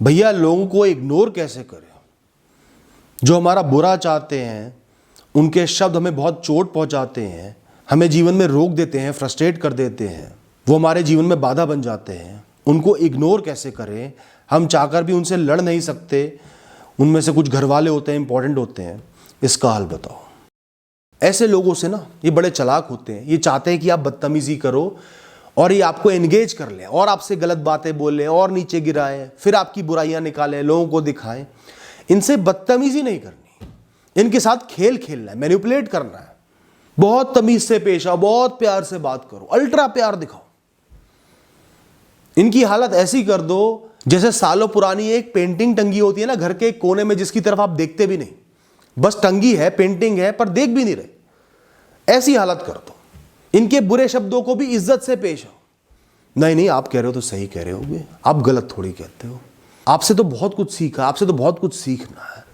भैया लोगों को इग्नोर कैसे करें? जो हमारा बुरा चाहते हैं, उनके शब्द हमें बहुत चोट पहुंचाते हैं, हमें जीवन में रोक देते हैं, फ्रस्ट्रेट कर देते हैं, वो हमारे जीवन में बाधा बन जाते हैं। उनको इग्नोर कैसे करें? हम चाहकर भी उनसे लड़ नहीं सकते। उनमें से कुछ घर वाले होते हैं, इंपॉर्टेंट होते हैं, इसका हाल बताओ। ऐसे लोगों से ना, ये बड़े चालाक होते हैं, ये चाहते हैं कि आप बदतमीजी करो और ये आपको एंगेज कर लें और आपसे गलत बातें बोलें और नीचे गिराएं, फिर आपकी बुराइयां निकालें, लोगों को दिखाएं। इनसे बदतमीजी नहीं करनी, इनके साथ खेल खेलना है, मैनिपुलेट करना है। बहुत तमीज से पेश आओ, बहुत प्यार से बात करो, अल्ट्रा प्यार दिखाओ। इनकी हालत ऐसी कर दो जैसे सालों पुरानी एक पेंटिंग टंगी होती है ना घर के एक कोने में, जिसकी तरफ आप देखते भी नहीं, बस टंगी है, पेंटिंग है, पर देख भी नहीं रहे। ऐसी हालत कर दो। इनके बुरे शब्दों को भी इज्जत से पेश आओ। नहीं नहीं, आप कह रहे हो तो सही कह रहे होगे, आप गलत थोड़ी कहते हो, आपसे तो बहुत कुछ सीखा, आपसे तो बहुत कुछ सीखना है।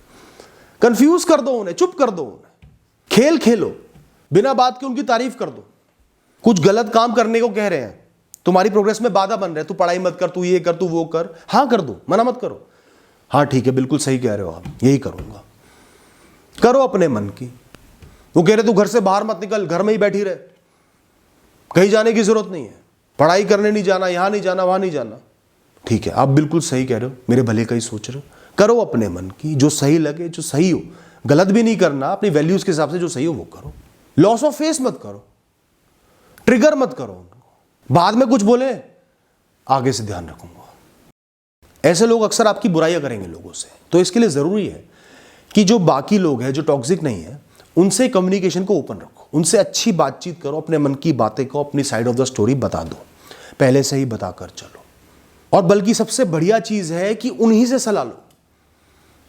कंफ्यूज कर दो उन्हें, चुप कर दो उन्हें, खेल खेलो, बिना बात के उनकी तारीफ कर दो। कुछ गलत काम करने को कह रहे हैं, तुम्हारी प्रोग्रेस में बाधा बन रहे हैं, तू पढ़ाई मत कर, तू ये कर, तू वो कर, हाँ कर दो, मना मत करो। हाँ ठीक है, बिल्कुल सही कह रहे हो आप, यही करूंगा। करो अपने मन की। वो कह रहे तू घर से बाहर मत निकल, घर में ही बैठी रहे, कहीं जाने की जरूरत नहीं है, पढ़ाई करने नहीं जाना, यहां नहीं जाना, वहां नहीं जाना। ठीक है, आप बिल्कुल सही कह रहे हो, मेरे भले का ही सोच रहे हो। करो अपने मन की, जो सही लगे, जो सही हो, गलत भी नहीं करना, अपनी वैल्यूज के हिसाब से जो सही हो वो करो। लॉस ऑफ फेस मत करो, ट्रिगर मत करो उनको, बाद में कुछ बोले आगे से ध्यान रखूंगा। ऐसे लोग अक्सर आपकी बुराइयां करेंगे लोगों से। तो इसके लिए जरूरी है कि जो बाकी लोग हैं, जो टॉक्सिक नहीं है, उनसे कम्युनिकेशन को ओपन रखो, उनसे अच्छी बातचीत करो, अपने मन की बातें को, अपनी साइड ऑफ द स्टोरी बता दो, पहले से ही बताकर चलो। और बल्कि सबसे बढ़िया चीज है कि उन्हीं से सलाह लो।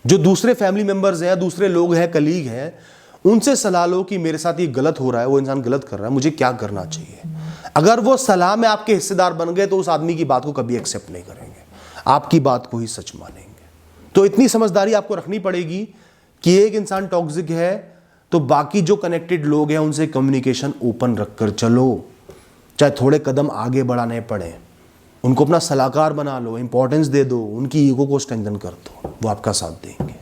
जो दूसरे फैमिली मेंबर्स हैं, दूसरे लोग हैं, कलीग हैं, उनसे सलाह लो कि मेरे साथ ये गलत हो रहा है, वो इंसान गलत कर रहा है, मुझे क्या करना चाहिए। अगर वो सलाह में आपके हिस्सेदार बन गए तो उस आदमी की बात को कभी एक्सेप्ट नहीं करेंगे, आपकी बात को ही सच मानेंगे। तो इतनी समझदारी आपको रखनी पड़ेगी कि एक इंसान टॉक्सिक है तो बाकी जो कनेक्टेड लोग हैं उनसे कम्युनिकेशन ओपन रखकर चलो, चाहे थोड़े कदम आगे बढ़ाने पड़े, उनको अपना सलाहकार बना लो, इंपॉर्टेंस दे दो, उनकी ईगो को स्ट्रेंथन कर दो, वो आपका साथ देंगे।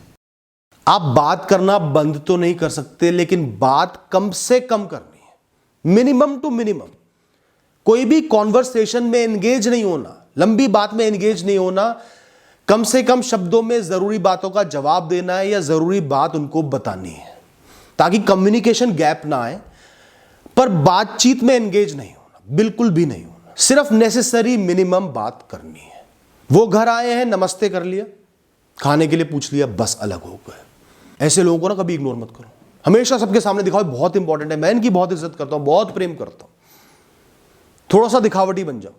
आप बात करना बंद तो नहीं कर सकते, लेकिन बात कम से कम करनी है, मिनिमम टू मिनिमम। कोई भी कॉन्वर्सेशन में एंगेज नहीं होना, लंबी बात में एंगेज नहीं होना, कम से कम शब्दों में जरूरी बातों का जवाब देना है या जरूरी बात उनको बतानी है, ताकि कम्युनिकेशन गैप ना आए। पर बातचीत में एंगेज नहीं होना, बिल्कुल भी नहीं होना, सिर्फ नेसेसरी मिनिमम बात करनी है। वो घर आए हैं, नमस्ते कर लिया, खाने के लिए पूछ लिया, बस अलग हो गए। ऐसे लोगों को ना कभी इग्नोर मत करो, हमेशा सबके सामने दिखाओ, बहुत इंपॉर्टेंट है। मैं इनकी बहुत इज्जत करता हूं, बहुत प्रेम करता हूं। थोड़ा सा दिखावटी बन जाओ।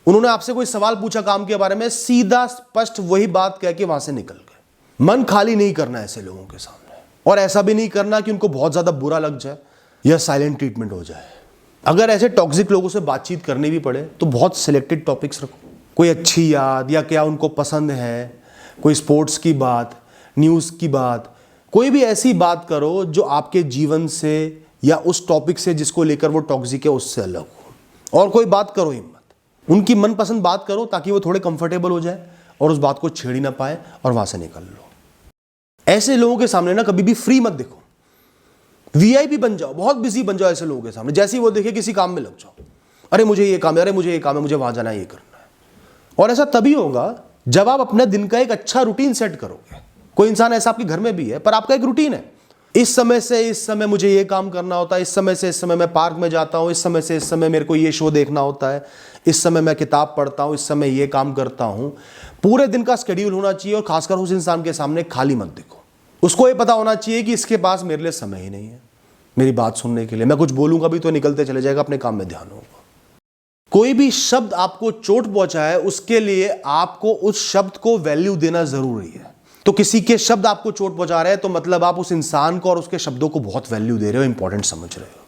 उन्होंने आपसे कोई सवाल पूछा काम के बारे में, सीधा स्पष्ट वही बात कह के वहां से निकल गए। मन खाली नहीं करना ऐसे लोगों के सामने, और ऐसा भी नहीं करना कि उनको बहुत ज्यादा बुरा लग जाए या साइलेंट ट्रीटमेंट हो जाए। अगर ऐसे टॉक्सिक लोगों से बातचीत करनी भी पड़े तो बहुत सिलेक्टेड टॉपिक्स रखो, कोई अच्छी याद या क्या उनको पसंद है, कोई स्पोर्ट्स की बात, न्यूज की बात, कोई भी ऐसी बात करो जो आपके जीवन से या उस टॉपिक से जिसको लेकर वो टॉक्सिक है उससे अलग हो। और कोई बात करो ही मत, उनकी मनपसंद बात करो ताकि वो थोड़े कंफर्टेबल हो जाए और उस बात को छेड़ ही ना पाए और वहां से निकल लो। ऐसे लोगों के सामने ना कभी भी फ्री मत दिखो, वीआईपी बन जाओ, बहुत बिजी बन जाओ ऐसे लोगों के सामने। जैसे ही वो देखे किसी काम में लग जाओ, अरे मुझे ये काम है, अरे मुझे ये काम है, मुझे वहां जाना है, ये करना है। और ऐसा तभी होगा जब आप अपने दिन का एक अच्छा रूटीन सेट करोगे। कोई इंसान ऐसा आपके घर में भी है, पर आपका एक रूटीन है, इस समय से इस समय मुझे ये काम करना होता है, इस समय से इस समय मैं पार्क में जाता हूं, इस समय से इस समय मेरे को ये शो देखना होता है, इस समय मैं किताब पढ़ता हूं, इस समय ये काम करता हूं। पूरे दिन का शेड्यूल होना चाहिए। और खासकर उस इंसान के सामने खाली मत दिखो, उसको ये पता होना चाहिए कि इसके पास मेरे लिए समय ही नहीं है मेरी बात सुनने के लिए। मैं कुछ बोलूंगा भी तो निकलते चले जाएगा, अपने काम में ध्यान होगा। कोई भी शब्द आपको चोट पहुंचाए उसके लिए आपको उस शब्द को वैल्यू देना जरूरी है। तो किसी के शब्द आपको चोट पहुंचा रहे हैं तो मतलब आप उस इंसान को और उसके शब्दों को बहुत वैल्यू दे रहे हो, इंपॉर्टेंट समझ रहे हो।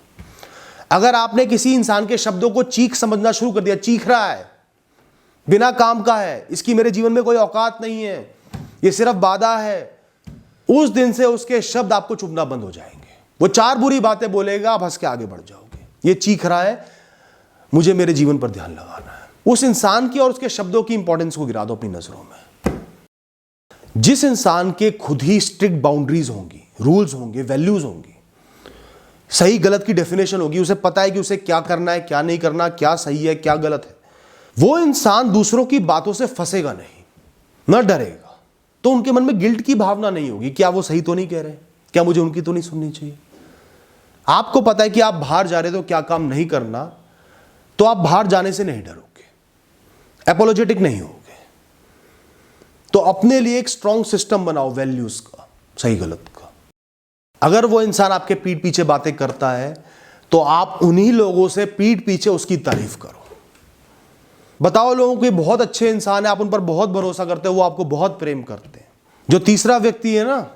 अगर आपने किसी इंसान के शब्दों को चीख समझना शुरू कर दिया, चीख रहा है, बिना काम का है, इसकी मेरे जीवन में कोई औकात नहीं है, ये सिर्फ बाधा है, उस दिन से उसके शब्द आपको चुभना बंद हो जाएंगे। वो चार बुरी बातें बोलेगा, आप हंस के आगे बढ़ जाओगे। ये चीख रहा है, मुझे मेरे जीवन पर ध्यान लगाना है, उस इंसान की और उसके शब्दों की इंपॉर्टेंस को गिरा दो अपनी नजरों में। जिस इंसान के खुद ही स्ट्रिक्ट बाउंड्रीज होंगी, रूल्स होंगे, वैल्यूज होंगी, सही गलत की डेफिनेशन होगी, उसे पता है कि उसे क्या करना है, क्या नहीं करना, क्या सही है, क्या गलत है, वो इंसान दूसरों की बातों से फंसेगा नहीं, न डरेगा। तो उनके मन में गिल्ट की भावना नहीं होगी, क्या वो सही तो नहीं कह रहे, क्या मुझे उनकी तो नहीं सुननी चाहिए। आपको पता है कि आप बाहर जा रहे हो तो क्या काम नहीं करना, तो आप बाहर जाने से नहीं डरोगे, एपोलोजेटिक नहीं होगे। तो अपने लिए एक स्ट्रॉन्ग सिस्टम बनाओ वैल्यूज का, सही गलत का। अगर वो इंसान आपके पीठ पीछे बातें करता है तो आप उन्हीं लोगों से पीठ पीछे उसकी तारीफ करो। बताओ लोगों के बहुत अच्छे इंसान है, आप उन पर बहुत भरोसा करते हो, वो आपको बहुत प्रेम करते हैं। जो तीसरा व्यक्ति है ना,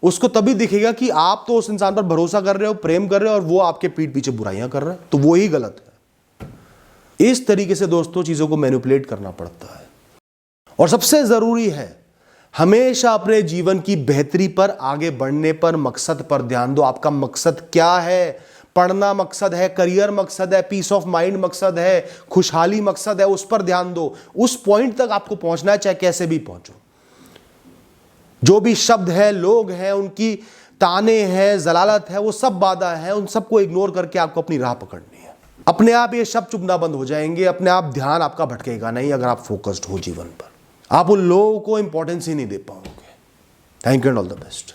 उसको तभी दिखेगा कि आप तो उस इंसान पर भरोसा कर रहे हो, प्रेम कर रहे हो, और वो आपके पीठ पीछे बुराइयां कर रहा है, तो वो ही गलत है। इस तरीके से दोस्तों चीजों को मैनिपुलेट करना पड़ता है। और सबसे जरूरी है, हमेशा अपने जीवन की बेहतरी पर, आगे बढ़ने पर, मकसद पर ध्यान दो। आपका मकसद क्या है? पढ़ना मकसद है, करियर मकसद है, पीस ऑफ माइंड मकसद है, खुशहाली मकसद है, उस पर ध्यान दो। उस पॉइंट तक आपको पहुंचना है, चाहे कैसे भी पहुंचो। जो भी शब्द है, लोग हैं, उनकी ताने हैं, जलालत है, वो सब बाधा है, उन सबको इग्नोर करके आपको अपनी राह पकड़नी है। अपने आप ये शब्द चुभना बंद हो जाएंगे, अपने आप ध्यान आपका भटकेगा नहीं। अगर आप फोकस्ड हो जीवन पर, आप उन लोगों को इंपॉर्टेंस ही नहीं दे पाओगे। Thank you and all the best.